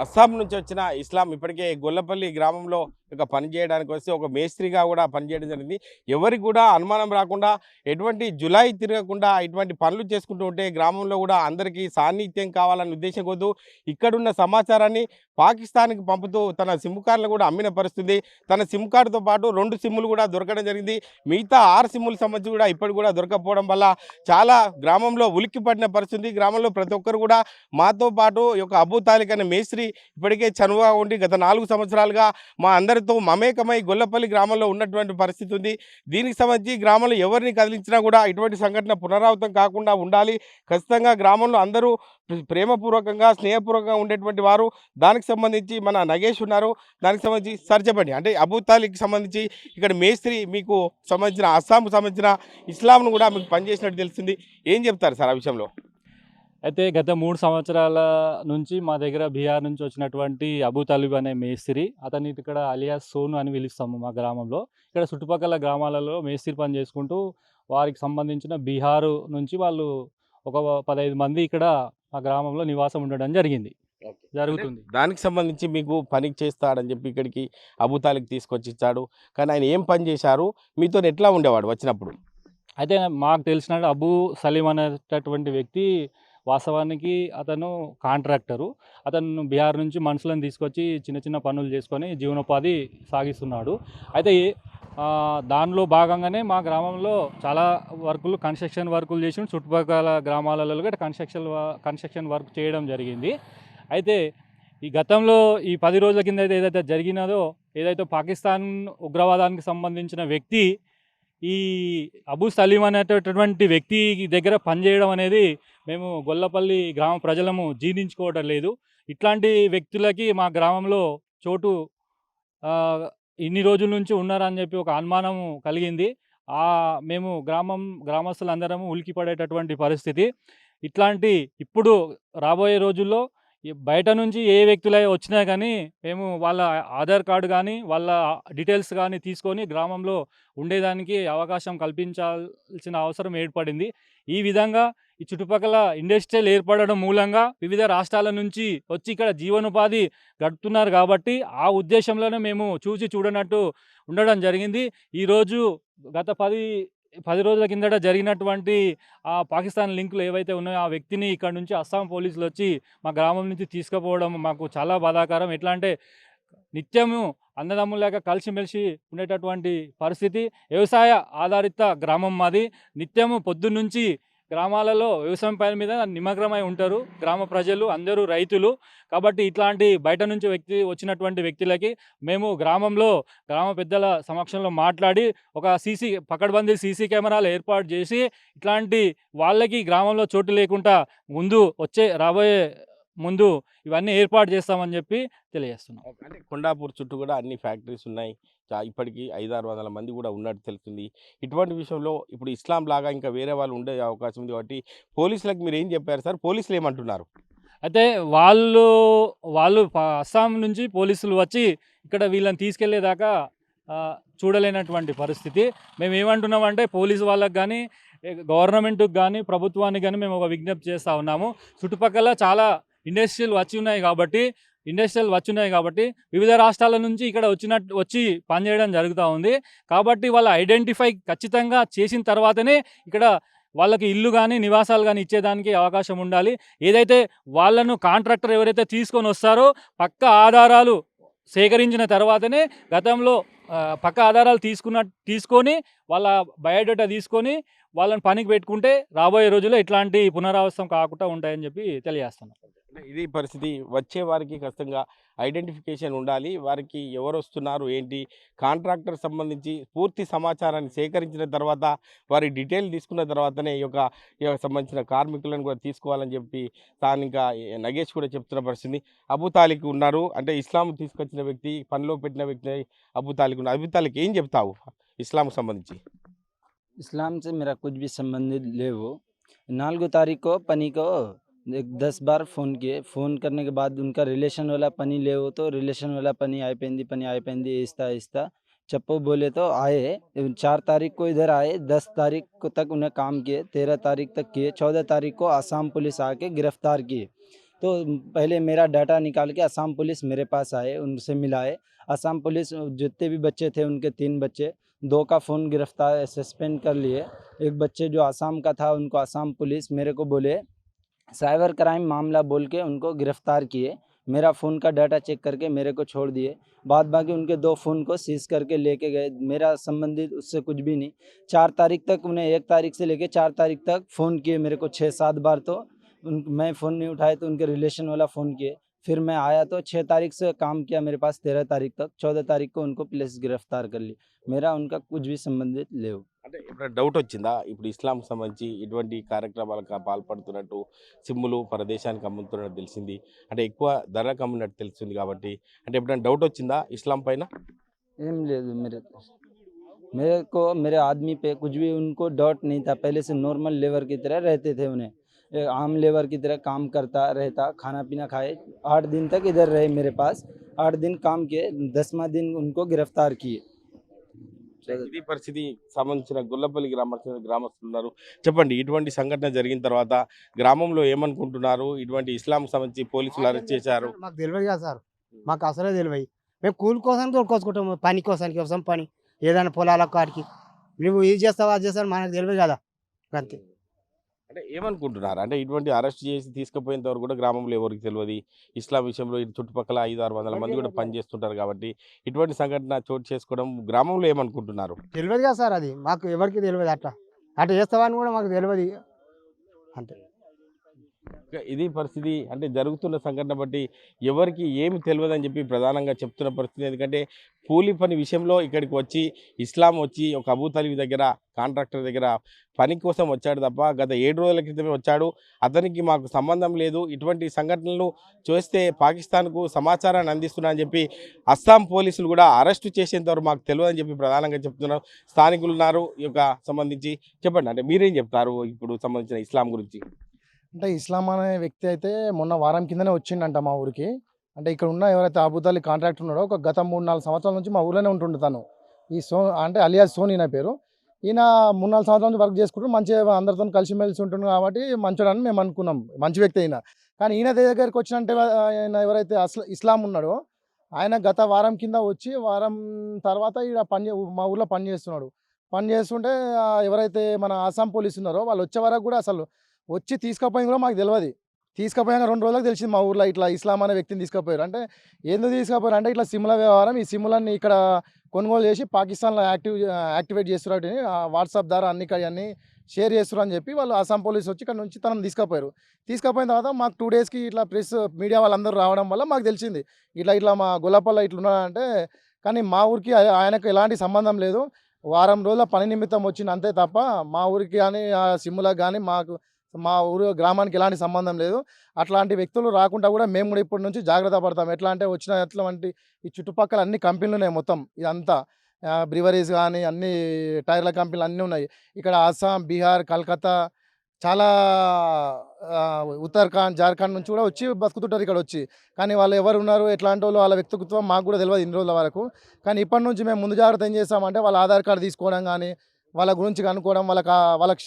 అస్సాం నుంచి వచ్చిన ఇస్లాం ఇప్పటికే గొల్లపల్లి గ్రామంలో పని చేయడానికి వస్తే ఒక మేస్త్రిగా కూడా పనిచేయడం జరిగింది. ఎవరికి కూడా అనుమానం రాకుండా ఎటువంటి జులాయి తిరగకుండా ఇటువంటి పనులు చేసుకుంటూ ఉంటే గ్రామంలో కూడా అందరికీ సాన్నిధ్యం కావాలన్న ఉద్దేశం కొద్దు ఇక్కడున్న సమాచారాన్ని పాకిస్తాన్కి పంపుతూ తన సిమ్ కార్డులు కూడా అమ్మిన పరిస్థితి. తన సిమ్ కార్డుతో పాటు 2 సిమ్ములు కూడా దొరకడం జరిగింది. మిగతా 6 సిమ్ముల సంబంధించి కూడా ఇప్పటికి కూడా దొరకకపోవడం వల్ల చాలా గ్రామంలో ఉలిక్కిపడిన పరిస్థితి. గ్రామంలో ప్రతి ఒక్కరు కూడా మాతో పాటు ఈ యొక్క అబూ తాలిక్ అనే మేస్త్రి ఇప్పటికే చనువుగా ఉండి గత 4 సంవత్సరాలుగా మా అందరితో మమేకమై గొల్లపల్లి గ్రామంలో ఉన్నటువంటి పరిస్థితి ఉంది. దీనికి సంబంధించి గ్రామంలో ఎవరిని కదిలించినా కూడా ఇటువంటి సంఘటన పునరావృతం కాకుండా ఉండాలి. ఖచ్చితంగా గ్రామంలో అందరూ ప్రేమపూర్వకంగా స్నేహపూర్వకంగా ఉండేటువంటి వారు. దానికి సంబంధించి మన నగేష్ ఉన్నారు. దానికి సంబంధించి సార్ చెప్పండి, అంటే అబూ తాలిక్కి సంబంధించి ఇక్కడ మేస్త్రి మీకు సంబంధించిన అస్సాంకు సంబంధించిన ఇస్లాంను కూడా మీకు పనిచేసినట్టు తెలిసింది. ఏం చెప్తారు సార్ ఆ విషయంలో? అయితే గత 3 సంవత్సరాల నుంచి మా దగ్గర బీహార్ నుంచి వచ్చినటువంటి అబూ తాలిబ్ అనే మేస్త్రి, అతన్ని ఇక్కడ అలియాస్ సోను అని పిలుస్తాము మా గ్రామంలో. ఇక్కడ చుట్టుపక్కల గ్రామాలలో మేస్త్రి పని చేసుకుంటూ వారికి సంబంధించిన బీహారు నుంచి వాళ్ళు ఒక 15 మంది ఇక్కడ మా గ్రామంలో నివాసం ఉండడం జరుగుతుంది. దానికి సంబంధించి మీకు పనికి చేస్తాడని చెప్పి ఇక్కడికి అబూ తాలిక్ తీసుకొచ్చి ఇచ్చాడు. కానీ ఆయన ఏం పని చేశారు, మీతో ఎట్లా ఉండేవాడు వచ్చినప్పుడు? అయితే మాకు తెలిసినట్టు అబూ సలీం అనేటటువంటి వ్యక్తి వాస్తవానికి అతను కాంట్రాక్టరు. అతను బీహార్ నుంచి మనుషులను తీసుకొచ్చి చిన్న చిన్న పనులు చేసుకొని జీవనోపాధి సాగిస్తున్నాడు. అయితే దానిలో భాగంగానే మా గ్రామంలో చాలా కన్స్ట్రక్షన్ వర్కులు చేసి చుట్టుపక్కల గ్రామాలలో కూడా కన్స్ట్రక్షన్ వర్క్ చేయడం జరిగింది. అయితే ఈ గతంలో ఈ 10 రోజుల కింద ఏదైతే జరిగినదో, ఏదైతే పాకిస్తాన్ ఉగ్రవాదానికి సంబంధించిన వ్యక్తి ఈ అబూ సలీం అనేటటువంటి వ్యక్తి దగ్గర పనిచేయడం అనేది మేము గొల్లపల్లి గ్రామ ప్రజలము జీర్ణించుకోవడం లేదు. ఇట్లాంటి వ్యక్తులకి మా గ్రామంలో చోటు ఇన్ని రోజుల నుంచి ఉన్నారని చెప్పి ఒక అనుమానం కలిగింది. మేము గ్రామస్తులందరము ఉలికిపడేటటువంటి పరిస్థితి. ఇప్పుడు రాబోయే రోజుల్లో బయట నుంచి ఏ వ్యక్తులై వచ్చినా కానీ మేము వాళ్ళ ఆధార్ కార్డు కానీ వాళ్ళ డీటెయిల్స్ కానీ తీసుకొని గ్రామంలో ఉండేదానికి అవకాశం కల్పించాల్సిన అవసరం ఏర్పడింది. ఈ విధంగా ఈ చుట్టుపక్కల ఇండస్ట్రియల్ ఏర్పడడం మూలంగా వివిధ రాష్ట్రాల నుంచి వచ్చి ఇక్కడ జీవనోపాధి గడుపుతున్నారు కాబట్టి ఆ ఉద్దేశంలోనే మేము చూసి చూడనట్టు ఉండడం జరిగింది. ఈరోజు గత 10 రోజుల కిందట జరిగినటువంటి ఆ పాకిస్తాన్ లింకులు ఏవైతే ఉన్నాయో ఆ వ్యక్తిని ఇక్కడ నుంచి అస్సాం పోలీసులు వచ్చి మా గ్రామం నుంచి తీసుకుపోవడం మాకు చాలా బాధాకరం. ఎట్లా అంటే నిత్యము అన్నదమ్ములాగా కలిసిమెలిసి ఉండేటటువంటి పరిస్థితి. వ్యవసాయ ఆధారిత గ్రామం మాది. నిత్యము పొద్దున్నుంచి గ్రామాలలో వ్యవసాయం పని మీద నిమగ్నమై ఉంటారు గ్రామ ప్రజలు, అందరూ రైతులు. కాబట్టి ఇట్లాంటి బయట నుంచి వచ్చినటువంటి వ్యక్తులకి మేము గ్రామ పెద్దల సమక్షంలో మాట్లాడి ఒక పకడ్బందీ సీసీ కెమెరాలు ఏర్పాటు చేసి ఇట్లాంటి వాళ్ళకి గ్రామంలో చోటు లేకుండా రాబోయే ముందు ఇవన్నీ ఏర్పాటు చేస్తామని చెప్పి తెలియజేస్తున్నాం. అంటే కొండాపూర్ చుట్టూ కూడా అన్ని ఫ్యాక్టరీస్ ఉన్నాయి. ఇప్పటికీ 500-600 మంది కూడా ఉన్నట్టు తెలుస్తుంది. ఇటువంటి విషయంలో ఇప్పుడు ఇస్లాం లాగా ఇంకా వేరే వాళ్ళు ఉండే అవకాశం ఉంది కాబట్టి పోలీసులకు మీరు ఏం చెప్పారు సార్? పోలీసులు ఏమంటున్నారు? అయితే వాళ్ళు అస్సాం నుంచి పోలీసులు వచ్చి ఇక్కడ వీళ్ళని తీసుకెళ్లేదాకా చూడలేనటువంటి పరిస్థితి. మేము ఏమంటున్నామంటే పోలీసు వాళ్ళకి కానీ గవర్నమెంట్కి కానీ ప్రభుత్వానికి కానీ మేము ఒక విజ్ఞప్తి చేస్తూ ఉన్నాము. చుట్టుపక్కల చాలా ఇండస్ట్రియల్ వచ్చి ఉన్నాయి కాబట్టి వివిధ రాష్ట్రాల నుంచి ఇక్కడ వచ్చి పనిచేయడం జరుగుతూ ఉంది. కాబట్టి వాళ్ళ ఐడెంటిఫై ఖచ్చితంగా చేసిన తర్వాతనే ఇక్కడ వాళ్ళకి ఇల్లు కానీ నివాసాలు కానీ ఇచ్చేదానికి అవకాశం ఉండాలి. ఏదైతే వాళ్ళను కాంట్రాక్టర్ ఎవరైతే తీసుకొని వస్తారో పక్కా ఆధారాలు సేకరించిన తర్వాతనే గతంలో పక్కా ఆధారాలు తీసుకొని వాళ్ళ బయోడేటా తీసుకొని వాళ్ళని పనికి పెట్టుకుంటే రాబోయే రోజుల్లో ఇట్లాంటి పునరావృతం కాకుండా ఉంటాయని చెప్పి తెలియజేస్తున్నాం. ఇది పరిస్థితి. వచ్చే వారికి ఖచ్చితంగా ఐడెంటిఫికేషన్ ఉండాలి. వారికి ఎవరు వస్తున్నారు ఏంటి, కాంట్రాక్టర్ సంబంధించి పూర్తి సమాచారాన్ని సేకరించిన తర్వాత వారి డీటెయిల్ తీసుకున్న తర్వాతనే ఈ యొక్క సంబంధించిన కార్మికులను కూడా తీసుకోవాలని చెప్పి స్థానిక నగేష్ కూడా చెప్తున్న పరిస్థితి. అబూ తాలిక్ ఉన్నారు, అంటే ఇస్లాం తీసుకొచ్చిన వ్యక్తి, పనిలో పెట్టిన వ్యక్తి అబూ తాలిక్ ఉన్నారు. అబూ తాలిక్ ఏం చెప్తావు ఇస్లాంకు సంబంధించి? इस्लाम से मेरा कुछ भी संबंधित ले वो 4 तारीख को पनी को 10 बार फ़ोन किए. फ़ोन करने के बाद उनका रिलेशन वाला पनी ले वो तो रिलेशन वाला पनी आईपेंदी ऐसा चप्पो बोले तो आए. 4 तारीख को इधर आए, 10 तारीख को तक उन्हें काम किए, 13 तारीख तक किए, 14 तारीख को आसाम पुलिस आके गिरफ्तार किए. तो पहले मेरा डाटा निकाल के असम पुलिस मेरे पास आए, उनसे मिलाए। असम पुलिस जितने भी बच्चे थे उनके 3 बच्चे, 2 का फ़ोन गिरफ्तार सस्पेंड कर लिए। एक बच्चे जो असम का था उनको असम पुलिस मेरे को बोले साइबर क्राइम मामला बोल के उनको गिरफ्तार किए। मेरा फ़ोन का डाटा चेक करके मेरे को छोड़ दिए। बाद बाकी उनके 2 फ़ोन को सीज़ करके लेके गए। मेरा संबंधित उससे कुछ भी नहीं। 4 तारीख तक उन्हें 1 तारीख से लेके 4 तारीख तक फ़ोन किए मेरे को 6-7 बार, तो मैं फ़ोन नहीं उठाए तो उनके रिलेशन वाला फ़ोन किए। फिर मैं आया तो 6 तारीख से काम किया मेरे पास 13 तारीख तक। 14 तारीख को उनको पुलिस गिरफ्तार कर ली। मेरा उनका कुछ भी संबंधित లేవు। అంటే ఇప్పుడు డౌట్ వచ్చిందా ఇప్పుడు ఇస్లాంకి సంబంధించి ఇటువంటి కార్యక్రమాలకు పాల్పడుతున్నట్టు సిమ్ములు పరదేశానికి అమ్ముతున్నట్టు తెలిసింది అంటే ఎక్కువ ధరకు అమ్మినట్టు తెలిసింది కాబట్టి అంటే ఎప్పుడైనా డౌట్ వచ్చిందా ఇస్లాం పైన ఏం లేదు मेरे को मेरे आदमी पे कुछ भी उनको डाउट नहीं था। पहले से नॉर्मल लेबर की तरह रहते थे। उन्हें आम लेबर की तरह काम करता रहता, खाना पीना खाए। 8 दिन तक इधर रहे मेरे पास। 8 दिन काम किए, 10वां दिन उनको गिरफ्तार किए। ఇది పరిస్థితి సంబంధించిన గొల్లపల్లి గ్రామస్తులు ఉన్నారు చెప్పండి ఇటువంటి సంఘటన జరిగిన తర్వాత గ్రామంలో ఏమనుకుంటున్నారు ఇటువంటి ఇస్లాంకి సంబంధించి పోలీసులు అరెస్ట్ చేశారు మాకు తెలియదు కదా సార్, మాకు అసలే తెలియదు. మేము కూలి కోసం తోడుకొచ్చుకుంటాము, పని కోసానికి వ్యవసాయం పని, ఏదైనా పొలాల కాడికి. నువ్వు ఇది చేస్తావా అది చేస్తావు మనకు తెలియదు కదా, అంతే. అంటే ఏమనుకుంటున్నారు అంటే ఇటువంటి అరెస్ట్ చేసి తీసుకుపోయేంత వరకు కూడా గ్రామంలో ఎవరికి తెలియదు ఇస్లాం విషయంలో ఇటు చుట్టుపక్కల 500-600 మంది కూడా పనిచేస్తుంటారు కాబట్టి ఇటువంటి సంఘటన చోటు చేసుకోవడం గ్రామంలో ఏమనుకుంటున్నారు తెలియదు కదా సార్, అది మాకు ఎవరికి తెలియదు. అట్లా చేస్తావా అని కూడా మాకు తెలియదు, అంతే. ఇంకా ఇది పరిస్థితి అంటే జరుగుతున్న సంఘటన బట్టి ఎవరికి ఏమి తెలియదని చెప్పి ప్రధానంగా చెప్తున్న పరిస్థితి ఎందుకంటే కూలి పని విషయంలో ఇక్కడికి వచ్చి ఇస్లాం వచ్చి ఒక అబూ తలీబ్ దగ్గర కాంట్రాక్టర్ దగ్గర పని కోసం వచ్చాడు తప్ప గత 7 రోజుల క్రితమే వచ్చాడు అతనికి మాకు సంబంధం లేదు ఇటువంటి సంఘటనలు చూస్తే పాకిస్తాన్కు సమాచారాన్ని అందిస్తున్నా అని చెప్పి అస్సాం పోలీసులు కూడా అరెస్టు చేసేంతవరకు మాకు తెలియదని చెప్పి ప్రధానంగా చెప్తున్నారు స్థానికులు ఉన్నారు ఈ యొక్క సంబంధించి చెప్పండి అంటే మీరేం చెప్తారు ఇప్పుడు సంబంధించిన ఇస్లాం గురించి అంటే ఇస్లాం అనే వ్యక్తి అయితే మొన్న వారం కిందనే వచ్చిండంట మా ఊరికి. అంటే ఇక్కడ ఉన్న ఎవరైతే అబూతలి కాంట్రాక్టర్ ఉన్నాడో ఒక గత 3-4 సంవత్సరాల నుంచి మా ఊర్లోనే ఉంటుండు తను. ఈ అంటే అలియాస్ సోని ఈయన పేరు. ఈయన 3-4 సంవత్సరాల నుంచి వర్క్ చేసుకుంటూ మంచిగా అందరితో కలిసిమెలిసి ఉంటుండు కాబట్టి మంచోడని మేము అనుకున్నాం, మంచి వ్యక్తి అయినా. కానీ ఈయన దగ్గరికి వచ్చినంటే ఆయన ఎవరైతే ఇస్లాం ఉన్నాడో ఆయన గత వారం కింద వచ్చి వారం తర్వాత ఈడ మా ఊర్లో పని చేస్తున్నాడు. పని చేస్తుంటే ఎవరైతే మన ఆసాం పోలీసు ఉన్నారో వాళ్ళు వచ్చే వరకు కూడా అసలు వచ్చి తీసుకుపోయింది కూడా మాకు తెలియదు. తీసుకుపోయాక 2 రోజులకు తెలిసింది మా ఊర్లో ఇట్లా ఇస్లాం అనే వ్యక్తిని తీసుకుపోయారు. అంటే ఎందుకు తీసుకుపోయారు అంటే ఇట్లా సిమ్ల వ్యవహారం, ఈ సిమ్లన్నీ ఇక్కడ కొనుగోలు చేసి పాకిస్తాన్లో యాక్టివేట్ చేస్తున్నారు, వాట్సాప్ ద్వారా అన్ని షేర్ చేస్తున్నారు అని చెప్పి వాళ్ళు అస్సాం పోలీసు వచ్చి ఇక్కడ నుంచి తనను తీసుకుపోయారు. తీసుకుపోయిన తర్వాత మాకు 2 డేస్కి ఇట్లా ప్రెస్ మీడియా వాళ్ళందరూ రావడం వల్ల మాకు తెలిసింది ఇట్లా మా గొల్లపల్లి ఇట్లా ఉన్నాడంటే. కానీ మా ఊరికి ఆయనకు ఎలాంటి సంబంధం లేదు, వారం రోజుల పని నిమిత్తం వచ్చింది అంతే తప్ప మా ఊరికి కానీ ఆ సిమ్లకు కానీ మా ఊరు గ్రామానికి ఎలాంటి సంబంధం లేదు. అట్లాంటి వ్యక్తులు రాకుండా కూడా మేము కూడా ఇప్పటి నుంచి జాగ్రత్త పడతాం. ఎట్లా అంటే ఎట్లాంటి ఈ చుట్టుపక్కల అన్ని కంపెనీలు ఉన్నాయి, మొత్తం ఇదంతా బ్రివరీస్ కానీ అన్ని టైర్ల కంపెనీలు అన్నీ ఉన్నాయి ఇక్కడ. అస్సాం, బీహార్, కలకత్తా చాలా ఉత్తరాఖండ్, జార్ఖండ్ నుంచి కూడా వచ్చి బతుకుతుంటారు ఇక్కడ వచ్చి. కానీ వాళ్ళు ఎవరు ఉన్నారు, ఎట్లాంటి వాళ్ళు, వాళ్ళ వ్యక్తిత్వం మాకు కూడా తెలియదు ఇన్ని రోజుల వరకు. కానీ ఇప్పటి నుంచి మేము ముందు జాగ్రత్త ఏం చేస్తామంటే వాళ్ళ ఆధార్ కార్డు తీసుకోవడం కానీ వాళ్ళ గురించి కనుక్కోవడం, వాళ్ళకి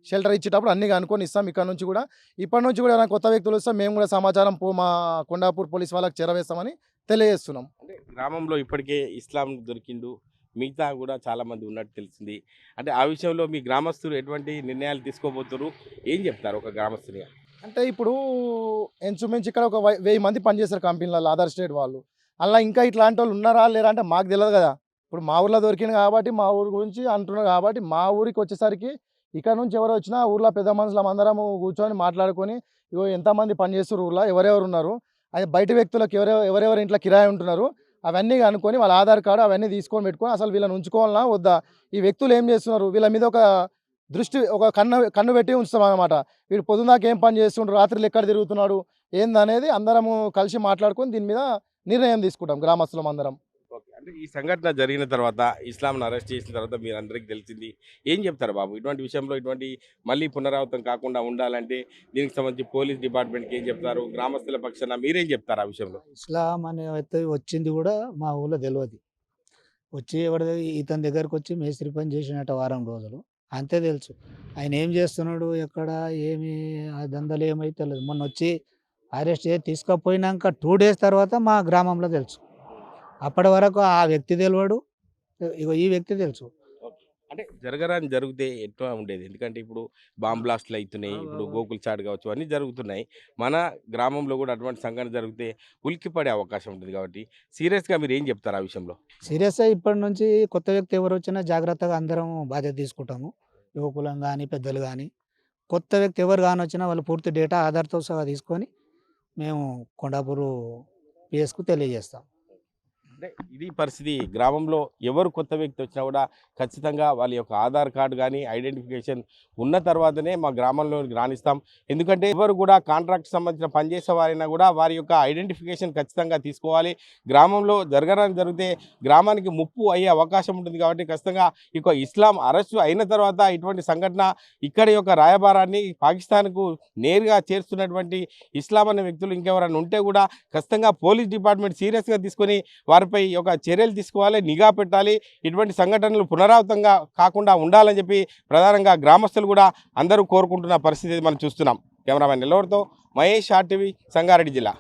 షెల్టర్ ఇచ్చేటప్పుడు అన్నీ కనుక్కొని ఇస్తాం. ఇక్కడ నుంచి కూడా ఇప్పటి నుంచి కూడా ఏమైనా కొత్త వ్యక్తులు వస్తే మేము కూడా సమాచారం మా కొండాపూర్ పోలీస్ వాళ్ళకి చేరవేస్తామని తెలియజేస్తున్నాం. అంటే గ్రామంలో ఇప్పటికే ఇస్లాం దొరికిండు మిగతా కూడా చాలామంది ఉన్నట్టు తెలిసింది అంటే ఆ విషయంలో మీ గ్రామస్తులు ఎటువంటి నిర్ణయాలు తీసుకోబోతున్నారు ఏం చెప్తారు ఒక గ్రామస్తునిగా అంటే ఇప్పుడు ఇంచుమించు ఇక్కడ ఒక 1000 మంది పనిచేస్తారు కంపెనీలలో అదర్ స్టేట్ వాళ్ళు. అలా ఇంకా ఇట్లాంటి వాళ్ళు ఉన్నారా లేరా అంటే మాకు తెలియదు కదా. ఇప్పుడు మా ఊర్లో దొరికింది కాబట్టి మా ఊరి గురించి అంటున్నారు కాబట్టి మా ఊరికి వచ్చేసరికి ఇక్కడ నుంచి ఎవరు వచ్చినా ఊర్లో పెద్ద మనుషులం అందరం కూర్చొని మాట్లాడుకొని ఇగో ఎంతమంది పనిచేస్తారు ఊర్లో ఎవరెవరు ఉన్నారు, అది బయట వ్యక్తులకు ఎవరెవరు ఇంట్లో కిరాయి ఉంటున్నారు అవన్నీ కనుక్కొని వాళ్ళ ఆధార్ కార్డు అవన్నీ తీసుకొని పెట్టుకొని అసలు వీళ్ళని ఉంచుకోవాలన్నా వద్దా, ఈ వ్యక్తులు ఏం చేస్తున్నారు, వీళ్ళ మీద ఒక దృష్టి ఒక కన్ను పెట్టి ఉంచుతాం అన్నమాట. వీడు పొద్దున్నాక ఏం పని చేస్తుండ్రు, రాత్రులు ఎక్కడ తిరుగుతున్నాడు ఏందనేది అందరము కలిసి మాట్లాడుకొని దీని మీద నిర్ణయం తీసుకుంటాం గ్రామస్తులం అందరం. ఓకే అంటే ఈ సంఘటన జరిగిన తర్వాత ఇస్లాంను అరెస్ట్ చేసిన తర్వాత మీరు అందరికీ తెలిసింది ఏం చెప్తారు బాబు ఇటువంటి విషయంలో ఇటువంటి మళ్ళీ పునరావృతం కాకుండా ఉండాలంటే దీనికి సంబంధించి పోలీస్ డిపార్ట్మెంట్కి ఏం చెప్తారు, గ్రామస్తుల పక్షాన మీరేం చెప్తారు ఆ విషయంలో? ఇస్లాం అనే వ్యక్తి వచ్చింది కూడా మా ఊళ్ళో తెలియదు. వచ్చి ఇతని దగ్గరకు వచ్చి మేస్త్రి పని చేసినట్టు వారం రోజులు అంతే తెలుసు. ఆయన ఏం చేస్తున్నాడు, ఎక్కడ ఏమి ఆ దందలు ఏమైతే తెలియదు. మొన్న వచ్చి అరెస్ట్ చేసి తీసుకుపోయినాక 2 డేస్ తర్వాత మా గ్రామంలో తెలుసు. అప్పటి వరకు ఆ వ్యక్తి తెలియడు, ఇగో ఈ వ్యక్తి తెలుసు. అంటే జరగరాని జరిగితే ఎట్లా ఉండేది? ఎందుకంటే ఇప్పుడు బాంబ్ బ్లాస్ట్లు అవుతున్నాయి, ఇప్పుడు గోకుల్ చాట్ కావచ్చు, అన్నీ జరుగుతున్నాయి. మన గ్రామంలో కూడా అటువంటి సంఘటన జరిగితే ఉలిక్కిపడే అవకాశం ఉంటుంది కాబట్టి సీరియస్గా మీరు ఏం చెప్తారు ఆ విషయంలో? సీరియస్గా ఇప్పటి నుంచి కొత్త వ్యక్తి ఎవరు వచ్చినా జాగ్రత్తగా అందరం బాధ్యత తీసుకుంటాము. యువకులం కానీ పెద్దలు కానీ. కొత్త వ్యక్తి ఎవరు కానొచ్చినా వాళ్ళు పూర్తి డేటా ఆధార్‌తో సహా తీసుకొని మేము కొండాపూర్ పిఎస్‌కు తెలియజేస్తాం. అంటే ఇది పరిస్థితి. గ్రామంలో ఎవరు కొత్త వ్యక్తి వచ్చినా కూడా ఖచ్చితంగా వాళ్ళ యొక్క ఆధార్ కార్డు కానీ ఐడెంటిఫికేషన్ ఉన్న తర్వాతనే మా గ్రామంలోకి రాణిస్తాం. ఎందుకంటే ఎవరు కూడా కాంట్రాక్ట్ సంబంధించిన పనిచేసే వారైనా కూడా వారి యొక్క ఐడెంటిఫికేషన్ ఖచ్చితంగా తీసుకోవాలి. గ్రామంలో జరగరాని జరిగితే గ్రామానికి ముప్పు అయ్యే అవకాశం ఉంటుంది కాబట్టి ఖచ్చితంగా ఇక ఇస్లాం అరెస్టు అయిన తర్వాత ఇటువంటి సంఘటన ఇక్కడ యొక్క రాయబారాన్ని పాకిస్తాన్కు నేరుగా చేరుస్తున్నటువంటి ఇస్లాం అనే వ్యక్తులు ఇంకెవరైనా ఉంటే కూడా ఖచ్చితంగా పోలీస్ డిపార్ట్మెంట్ సీరియస్గా తీసుకొని వారిపై ఒక చర్యలు తీసుకోవాలి, నిఘా పెట్టాలి. ఇటువంటి సంఘటనలు పునరావృతంగా కాకుండా ఉండాలని చెప్పి ప్రధానంగా గ్రామస్తులు కూడా అందరూ కోరుకుంటున్న పరిస్థితి మనం చూస్తున్నాం. కెమెరామెన్ నెల్లూరుతో మహేష్, ఆర్టీవీ, సంగారెడ్డి జిల్లా.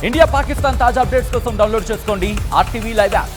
ఇండియా పాకిస్తాన్ తాజా అప్డేట్స్ కోసం డౌన్లోడ్ చేసుకోండి RTV లైవ్ యాప్.